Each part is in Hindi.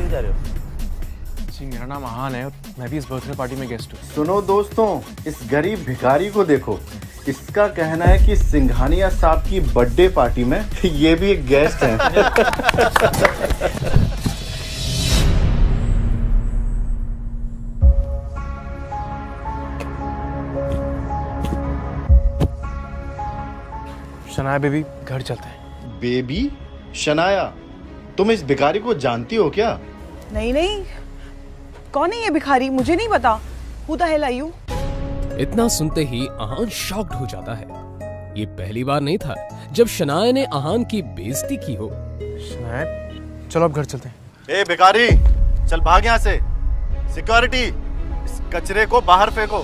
कहाँ जा रहे हो? जी मेरा नाम आहान है और मैं भी इस बर्थडे पार्टी में गेस्ट हूँ। सुनो दोस्तों, इस गरीब भिखारी को देखो। इसका कहना है कि सिंघानिया साहब की बर्थडे पार्टी में ये भी एक गेस्ट है। शनाया बेबी, घर चलते हैं। बेबी? शनाया, तुम इस भिखारी को जानती हो क्या? नहीं नहीं, कौन है ये भिखारी? मुझे नहीं पता। Who the hell are you? इतना सुनते ही आहान शॉक्ड हो जाता है। ये पहली बार नहीं था जब शनाया ने आहान की बेइज्जती की हो। शनाया, चलो अब घर चलते हैं। ए भिखारी, चल भाग यहाँ से। सिक्योरिटी, इस कचरे को बाहर फेंको।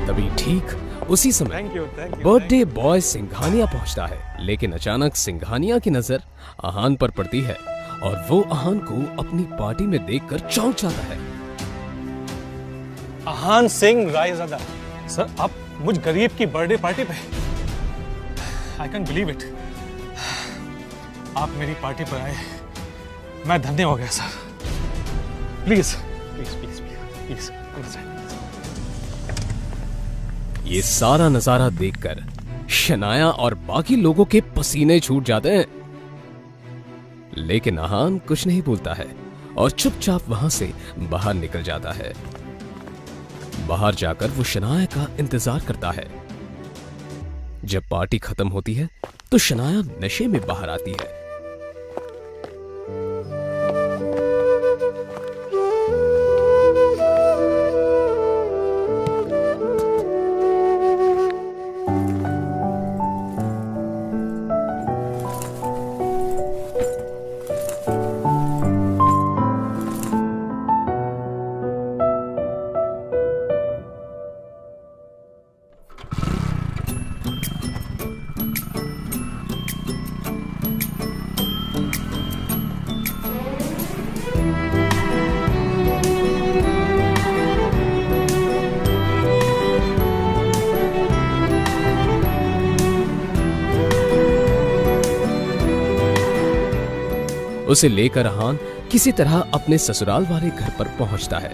तभी ठीक उसी समय बर्थडे बॉय सिंघानिया पहुंचता है, लेकिन अचानक सिंघानिया की नजर आहान पर पड़ती है और वो आहान को अपनी पार्टी में देखकर चौंक जाता है। आहान सिंह रायज़ादा सर, आप मुझ गरीब की बर्थडे पार्टी पे? I can believe it. आप मेरी पार्टी पर आए, मैं धन्य हो गया sir. Please please please please please. ये सारा नजारा देखकर शनाया और बाकी लोगों के पसीने छूट जाते हैं, लेकिन आहान कुछ नहीं बोलता है और चुपचाप वहां से बाहर निकल जाता है। बाहर जाकर वो शनाया का इंतजार करता है। जब पार्टी खत्म होती है तो शनाया नशे में बाहर आती है। उसे लेकर आहान किसी तरह अपने ससुराल वाले घर पर पहुंचता है।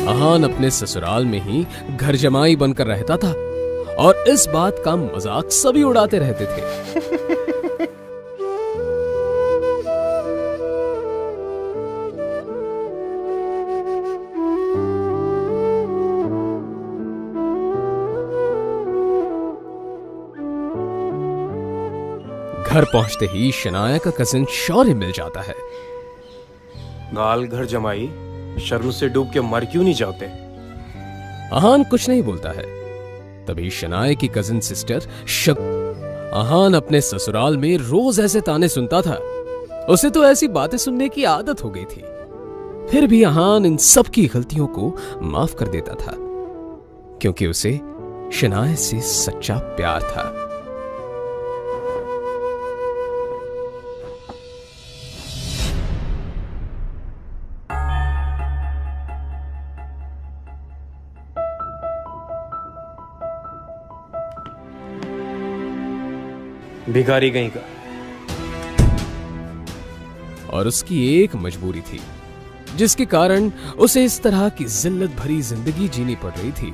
आहान अपने ससुराल में ही घर जमाई बनकर रहता था और इस बात का मजाक सभी उड़ाते रहते थे। घर पहुंचते ही शनाया का कजिन शौर्य मिल जाता है। गाल घर जमाई, शर्म से डूब के मर क्यों नहीं जाते? आहान कुछ नहीं बोलता है। तभी शनाया की कजिन सिस्टर आहान अपने ससुराल में रोज ऐसे ताने सुनता था। उसे तो ऐसी बातें सुनने की आदत हो गई थी। फिर भी आहान इन सब की गलतियों को माफ कर देता था, क्योंकि उसे शनाया से सच्चा प्यार था। भिखारी कहीं का। और उसकी एक मजबूरी थी, जिसके कारण उसे इस तरह की जिल्लत भरी जिंदगी जीनी पड़ रही थी।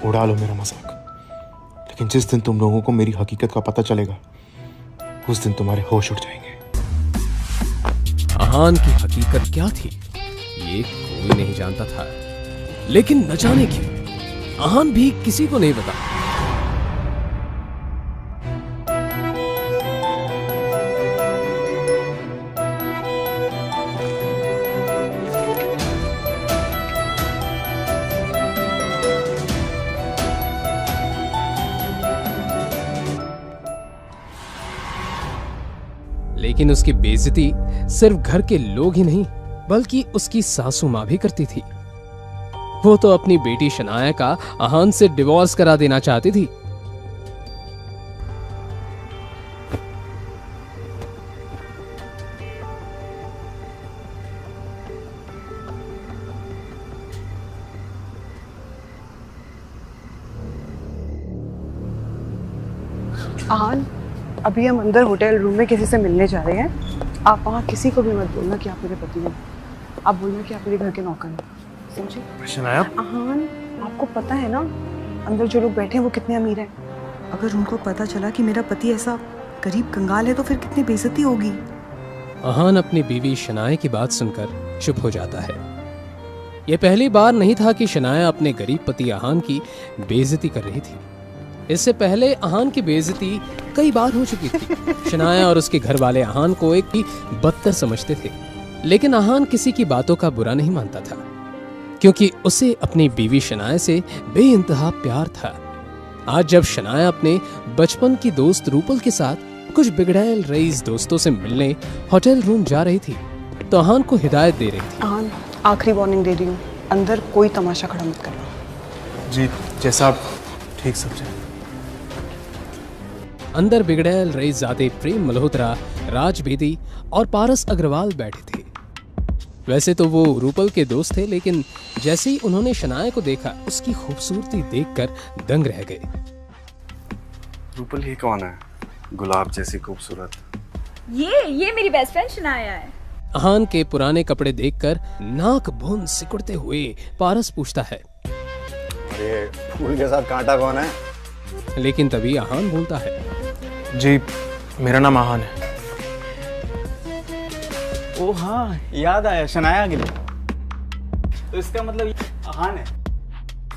उड़ा लो मेरा मजाक, लेकिन जिस दिन तुम लोगों को मेरी हकीकत का पता चलेगा, उस दिन तुम्हारे होश उड़ जाएंगे। आहान की हकीकत क्या थी ये कोई नहीं जानता था, लेकिन न जाने क्यों आहान भी किसी को नहीं बता। लेकिन उसकी बेइज्जती सिर्फ घर के लोग ही नहीं, बल्कि उसकी सासू मां भी करती थी। वो तो अपनी बेटी शनाया का आहान से डिवोर्स करा देना चाहती थी। आहान, अभी हम अंदर होटल रूम में किसी से मिलने जा रहे हैं। आप वहाँ किसी को भी मत बोलना कि आप मेरे पति हो। आप बोलना कि आप मेरे घर के नौकर हैं, समझे? शनाया, आहान, आपको पता है ना अंदर जो लोग बैठे हैं वो कितने अमीर हैं। अगर उनको पता चला कि मेरा पति ऐसा गरीब कंगाल है तो फिर कितनी बेइज्जती होगी। आहान अपनी बीवी शनाया की बात सुनकर चुप हो जाता है। यह पहली बार नहीं था कि शनाया अपने गरीब पति आहान की बेइज्जती कर रही थी। इससे पहले आहान की बेइज्जती कई बार हो चुकी थी। शनाया और उसके घर वाले आहान को एक ही बदतर समझते थे, लेकिन आहान किसी की बातों का बुरा नहीं मानता था, क्योंकि उसे अपनी बीवी शनाया से बेइंतहा प्यार था। आज जब शनाया अपने बचपन की दोस्त रूपल के साथ कुछ बिगड़ैल रईस दोस्तों से मिलने होटल रूम जा रही थी, तो आहान को हिदायत दे रही थी। आहान, आखिरी वार्निंग दे रही हूँ, अंदर कोई तमाशा खड़ा मत करना। जी जैसा आप ठीक समझे। अंदर बिगड़ैल रईसजादे प्रेम मल्होत्रा, राज बेदी और पारस अग्रवाल बैठे थे। वैसे तो वो रूपल के दोस्त थे, लेकिन जैसे ही उन्होंने शनाया को देखा, उसकी खूबसूरती देखकर दंग रह गए। रूपल ही कौन है, गुलाब जैसी खूबसूरत? ये मेरी बेस्ट फ्रेंड शनाया है। आहान के पुराने कपड़े देखकर नाक भून सिकुड़ते हुए पारस पूछता है, अरे फूल के साथ कांटा कौन है? लेकिन तभी आहान बोलता है, जी मेरा नाम आहान है। ओ हाँ, याद आया, शनाया गिल। तो इसका मतलब ये आहान है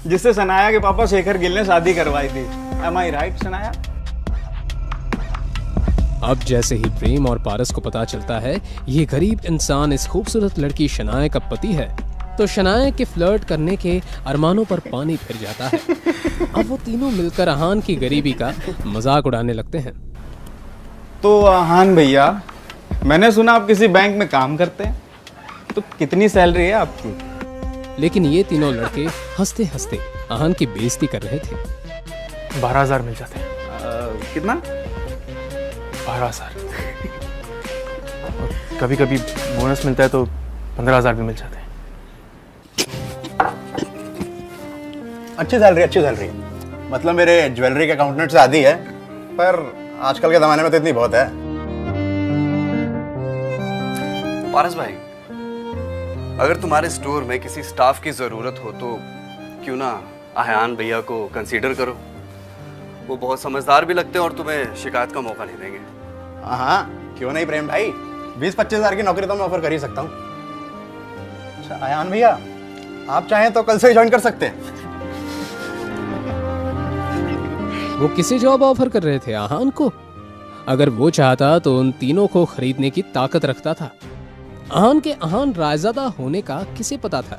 जिससे शनाया के पापा शेखर गिल ने शादी करवाई थी। Am I right, Shanaya? अब जैसे ही प्रेम और पारस को पता चलता है ये गरीब इंसान इस खूबसूरत लड़की शनाया का पति है, तो शनाया के फ्लर्ट करने के अरमानों पर पानी फिर जाता है। अब वो तीनों मिलकर आहान की गरीबी का मजाक उड़ाने लगते हैं। तो आहान भैया, मैंने सुना आप किसी बैंक में काम करते हैं, तो कितनी सैलरी है आपकी? लेकिन ये तीनों लड़के हंसते हंसते आहान की बेइज्जती कर रहे थे। 12,000 मिल जाते हैं। कितना? 12,000। कभी कभी बोनस मिलता है तो 15,000 भी मिल जाते हैं। अच्छी सैलरी। मतलब मेरे ज्वेलरी के अकाउंटेंट से आधी है, पर आजकल के जमाने में तो इतनी बहुत है। पारस भाई, अगर तुम्हारे स्टोर में किसी स्टाफ की जरूरत हो तो क्यों ना आहान भैया को कंसीडर करो। वो बहुत समझदार भी लगते हैं और तुम्हें शिकायत का मौका नहीं देंगे। हाँ, क्यों नहीं प्रेम भाई, 20-25 हज़ार की नौकरी तो मैं ऑफर कर ही सकता हूँ। अच्छा आयान भैया, आप चाहें तो कल से ही ज्वाइन कर सकते हैं। वो किसे जॉब ऑफर कर रहे थे? आहान को। अगर वो चाहता तो उन तीनों को खरीदने की ताकत रखता था। आहान के आहान रायजादा होने का किसे पता था?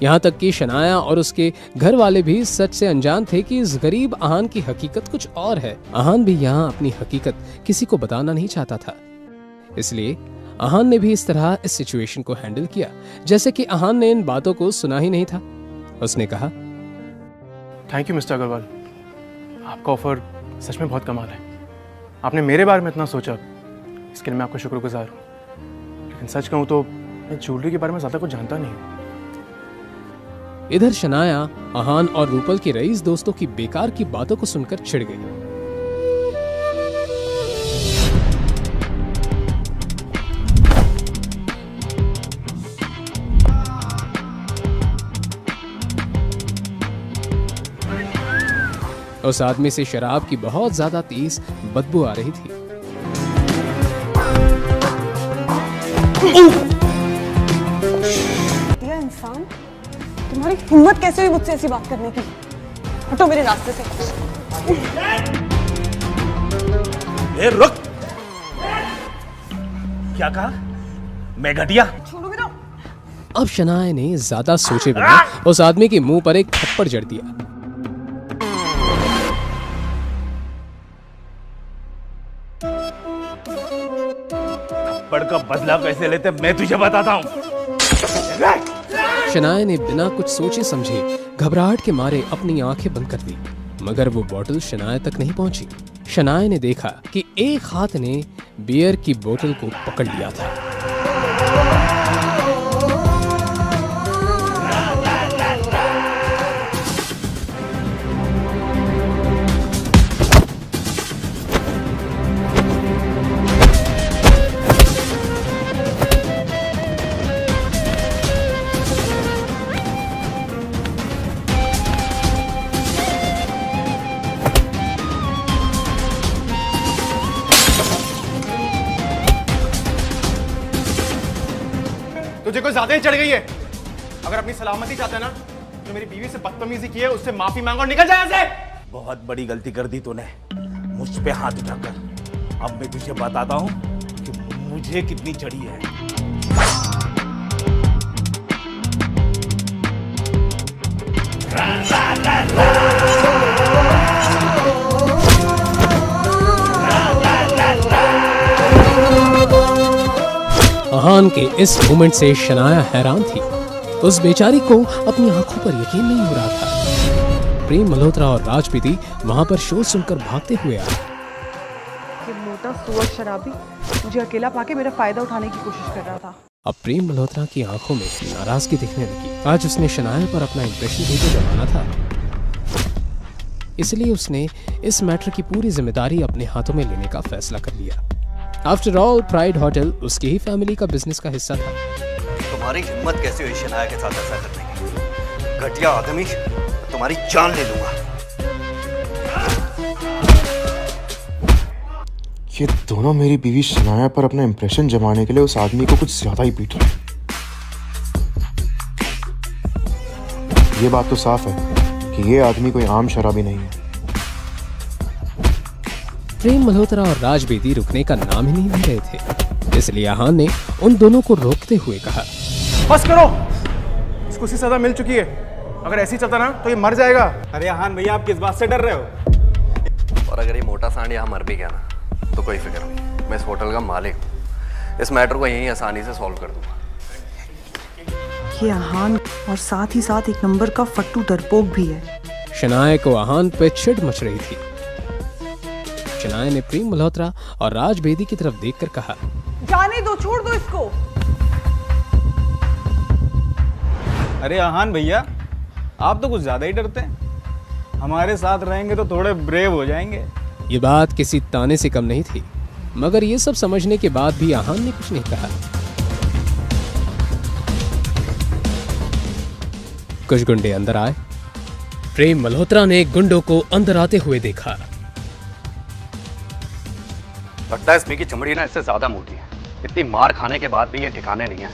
यहाँ तक कि शनाया और उसके घर वाले भी सच से अनजान थे कि इस गरीब आहान की हकीकत कुछ और है। आहान भी यहाँ अपनी हकीकत किसी को बताना नहीं चाहता था, इसलिए आहान ने भी इस तरह इस सिचुएशन को हैंडल किया जैसे कि आहान ने इन बातों को सुना ही नहीं था। उसने कहा, थैंक यू मिस्टर अग्रवाल, आपका ऑफर सच में बहुत कमाल है। आपने मेरे बारे में इतना सोचा, इसके लिए मैं आपका शुक्रगुजार हूँ। लेकिन सच कहूँ तो मैं ज्वेलरी के बारे में ज़्यादा कुछ जानता नहीं हूँ। इधर शनाया आहान और रूपल के रईस दोस्तों की बेकार की बातों को सुनकर चिढ़ गई। उस आदमी से शराब की बहुत ज्यादा तेज बदबू आ रही थी। ये इंसान, तुम्हारी हिम्मत कैसे हुई मुझसे ऐसी बात करने की? हटो मेरे रास्ते से। ए रुक! क्या कहा? मैं घटिया? छोड़ोगे ना? अब शनाया ने ज्यादा सोचे बिना उस आदमी के मुंह पर एक थप्पड़ जड़ दिया। थप्पड़ का बदला कैसे लेते मैं तुझे बताता हूँ। शनाया ने बिना कुछ सोचे समझे घबराहट के मारे अपनी आंखें बंद कर दी, मगर वो बोतल शनाया तक नहीं पहुंची। शनाया ने देखा कि एक हाथ ने बियर की बोतल को पकड़ लिया था। तुझे कोई ज्यादा ही चढ़ गई है। अगर अपनी सलामती चाहते ना तो मेरी बीवी से बदतमीजी की है उससे माफी मांगो और निकल जाए यहाँ से। बहुत बड़ी गलती कर दी तूने मुझ पे हाथ उठाकर। अब मैं तुझे बताता हूँ कि मुझे कितनी चढ़ी है। अहान के इस मोमेंट से शनाया हैरान थी। उस बेचारी को अपनी आंखों पर यकीन नहीं हो रहा था। प्रेम मल्होत्रा और राज बेदी वहां पर शोर सुनकर भागते हुए आए। ये मोटा सुअर शराबी मुझे अकेला पाके मेरा फायदा उठाने की कोशिश कर रहा था। अब प्रेम मल्होत्रा की आंखों में नाराजगी दिखने लगी। आज उसने शनाया पर अपना इंप्रेशन भी तो जमाना था, इसलिए उसने इस मैटर की पूरी जिम्मेदारी अपने हाथों में लेने का फैसला कर लिया। आफ्टर ऑल प्राइड होटल उसकी ही फैमिली का बिजनेस का हिस्सा था। तुम्हारी हिम्मत कैसे हुई शनाया के साथ ऐसा करने की? घटिया आदमी, तुम्हारी जान ले लूंगा। ये दोनों मेरी बीवी शनाया पर अपना इंप्रेशन जमाने के लिए उस आदमी को कुछ ज्यादा ही पीट रहे हैं। ये बात तो साफ है कि ये आदमी कोई आम शराबी नहीं है। प्रेम मल्होत्रा और राज बेदी रुकने का नाम ही नहीं ले रहे थे, इसलिए अहान ने उन दोनों को रोकते हुए कहा, बस करो, इसको सी सजा मिल चुकी है। अगर ऐसे ही चलता ना तो ये मर जाएगा। अरे अहान भैया, आप किस बात से डर रहे हो? और अगर ये मोटा सांड यहाँ मर भी गया ना तो कोई फिक्र नहीं, मैं इस होटल का मालिक हूँ। इस मैटर को यहीं आसानी से सॉल्व कर दूंगा। ये अहान और साथ ही साथ एक नंबर का फट्टू डरपोक भी है। शनाया को अहान पे चिढ़ मच रही थी। शनाया ने प्रेम मल्होत्रा और राज बेदी की तरफ देखकर कहा, जाने दो, छोड़ दो इसको। अरे अहान भैया, आप तो कुछ ज्यादा ही डरते हैं। हमारे साथ रहेंगे तो थोड़े ब्रेव हो जाएंगे। ये बात किसी ताने से कम नहीं थी, मगर ये सब समझने के बाद भी अहान ने कुछ नहीं कहा। कुछ गुंडे अंदर आए। प्रेम मल्होत्रा ने गुंडों को अंदर आते हुए देखा। लगता है इसमें की चमड़ी ना इससे ज्यादा मोटी है। इतनी मार खाने के बाद भी ये ठिकाने नहीं है।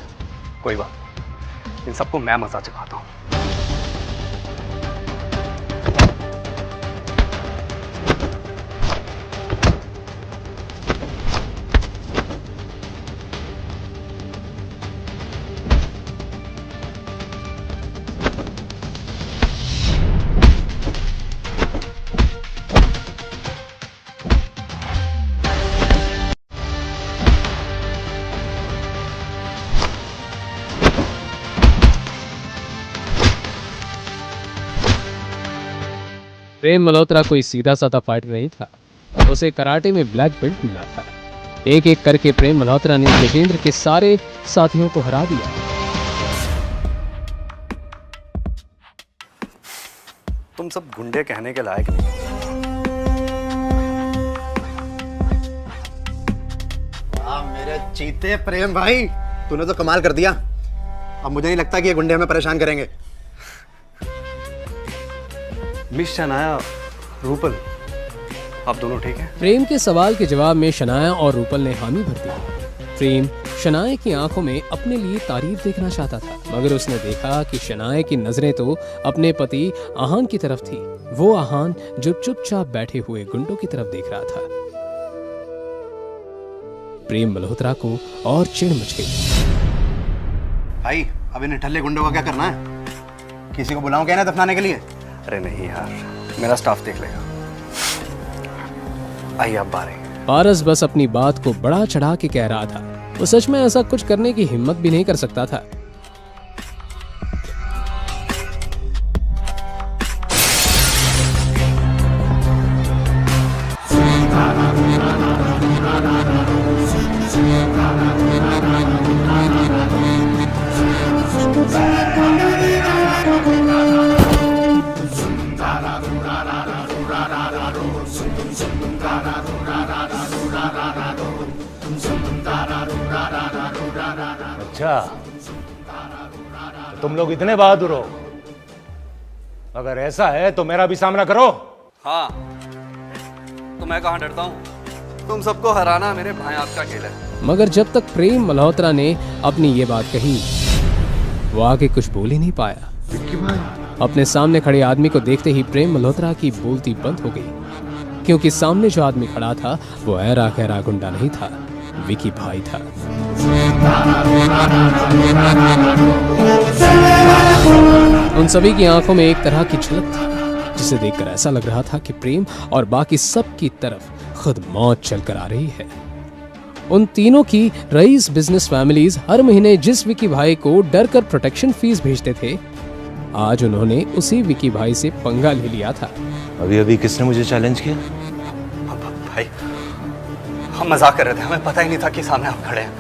कोई बात नहीं, इन सबको मैं मजा चखाता हूँ। प्रेम मल्होत्रा कोई सीधा साधा फाइटर नहीं था, उसे कराटे में ब्लैक बेल्ट मिला था। एक एक करके प्रेम मल्होत्रा ने तेजेंद्र के सारे साथियों को हरा दिया। तुम सब गुंडे कहने के लायक नहीं। मेरे चीते प्रेम भाई, तूने तो कमाल कर दिया। अब मुझे नहीं लगता कि ये गुंडे हमें परेशान करेंगे। मिस शनाया, रूपल, आप दोनों ठीक हैं? प्रेम के सवाल के जवाब में शनाया और रूपल ने हामी भर दी। प्रेम शनाया की आंखों में अपने लिए तारीफ देखना चाहता था, मगर उसने देखा कि शनाया की नजरें तो अपने पति अहान की तरफ थी। वो अहान जो चुपचाप बैठे हुए गुंडों की तरफ देख रहा था। प्रेम मल्होत्रा को और चिढ़ मच गई। भाई, अब इन ठल्ले गुंडों का क्या करना है? किसी को बुलाऊं क्या ना दफनाने के लिए? अरे नहीं यार, मेरा स्टाफ देख लेगा। आइए आप बाहर आइए। पारस बस अपनी बात को बड़ा चढ़ा के कह रहा था। वो सच में ऐसा कुछ करने की हिम्मत भी नहीं कर सकता था। अच्छा, तो तुम लोग इतने बहादुर हो? अगर ऐसा है तो मेरा भी सामना करो। हाँ, तो मैं कहाँ डरता हूँ? तुम सबको हराना मेरे भाई आपका खेल है। मगर जब तक प्रेम मल्होत्रा ने अपनी ये बात कही वो आगे कुछ बोल ही नहीं पाया। अपने सामने खड़े आदमी को देखते ही प्रेम मल्होत्रा की बोलती बंद हो गई, क्योंकि सामने जो आदमी खड़ा था वो ऐरा खैरा गुंडा नहीं था, विकी भाई था। उन सभी की आंखों में एक तरह की झलक थी, जिसे देखकर ऐसा लग रहा था कि प्रेम और बाकी सब की तरफ खुद मौत चलकर आ रही है। उन तीनों की रईस बिजनेस फैमिलीज हर महीने जिस विकी भाई को डर कर प्रोटेक्शन फीस भेजते थे, आज उन्होंने उसी विकी भाई से पंगा ले लिया था। अभी अभी किसने मुझे चैलेंज किया? भाई, हम मजाक कर रहे थे, हमें पता ही नहीं था कि सामने आप खड़े हैं।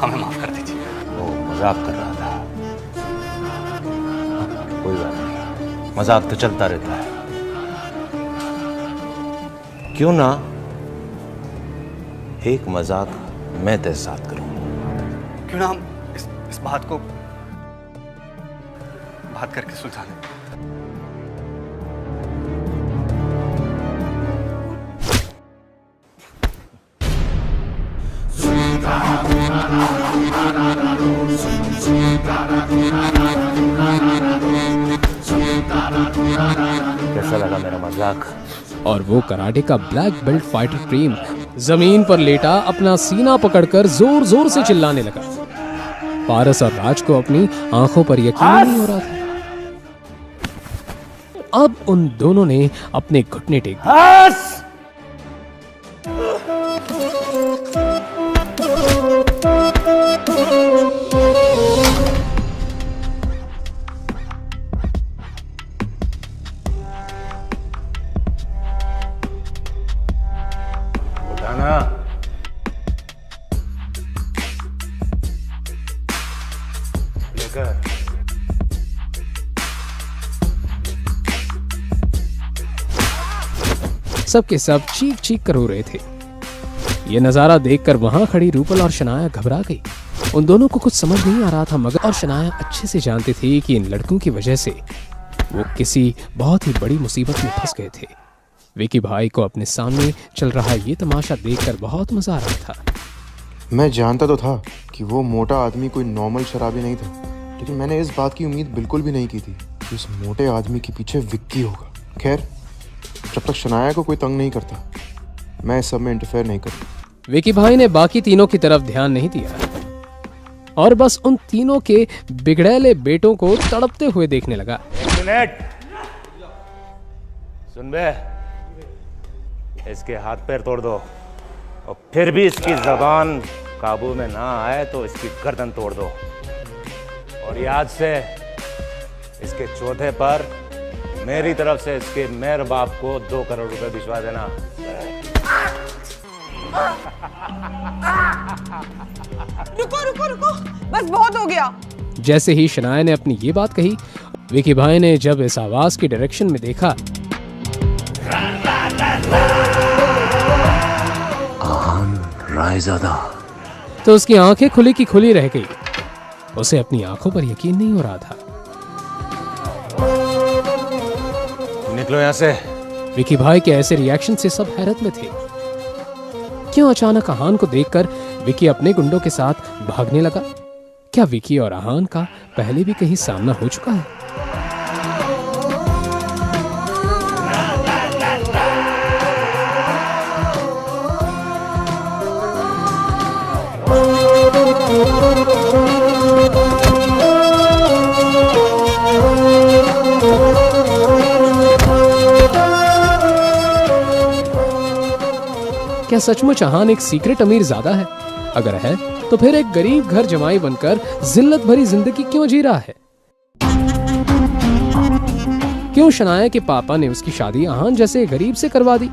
हमें माफ कर दीजिए। ओ, मजाक कर रहा था। कोई बात नहीं, मजाक तो चलता रहता है। क्यों ना एक मजाक मैं तेरे साथ करूं? क्यों ना हम इस बात को बात करके सुलझा लें। कैसा लगा मेरा मजाक? और वो कराटे का ब्लैक बेल्ट फाइटर प्रेम जमीन पर लेटा अपना सीना पकड़कर जोर जोर से चिल्लाने लगा। पारस और राज को अपनी आंखों पर यकीन नहीं हो रहा था। अब उन दोनों ने अपने घुटने टेक दिए। सबके सब चीख चीख कर रो रहे थे। ये नजारा देखकर वहां खड़ी रूपल और शनाया घबरा गई। उन दोनों को कुछ समझ नहीं आ रहा था, मगर और शनाया अच्छे से जानते थे कि इन लड़कों की वजह से वो किसी बहुत ही बड़ी मुसीबत में फंस गए थे। विकी भाई को अपने सामने चल रहा ये तमाशा देखकर बहुत मजा आ रहा था। मैं जानता तो था कि वो मोटा आदमी कोई नॉर्मल शराबी नहीं था, लेकिन मैंने इस बात की उम्मीद बिल्कुल भी नहीं की थी कि इस मोटे आदमी के पीछे विक्की होगा। खैर, जब तक शनाया को कोई तंग नहीं करता, मैं इस सब में इंटरफेयर नहीं करता। विकी भाई ने बाकी तीनों की तरफ ध्यान नहीं दिया और बस उन तीनों के बिगड़ैले बेटों को तड़पते हुए देखने लगा। एक मिनट सुन बे, इसके हाथ पैर तोड़ दो और फिर भी इसकी जबान काबू में ना आए तो इसकी गर्दन तोड़ दो। और याद से इसके चौथे पर मेरी तरफ से इसके मेरे बाप को 2 करोड़ रुपए भिजवा देना। रुको रुको रुको, बस बहुत हो गया। जैसे ही शनाया ने अपनी ये बात कही, विकी भाई ने जब इस आवाज की डायरेक्शन में देखा, आहान रायज़ादा, तो उसकी आंखें खुली की खुली रह गई। उसे अपनी आंखों पर यकीन नहीं हो रहा था। निकलो यहां से। विकी भाई के ऐसे रिएक्शन से सब हैरत में थे। क्यों अचानक आहान को देखकर विकी अपने गुंडों के साथ भागने लगा? क्या विकी और आहान का पहले भी कहीं सामना हो चुका है? क्या सचमुच आहान एक सीक्रेट अमीर ज़्यादा है? अगर है तो फिर एक गरीब घर जमाई बनकर जिल्लत भरी जिंदगी क्यों जी रहा है? क्यों शनाया के पापा ने उसकी शादी आहान जैसे गरीब से करवा दी?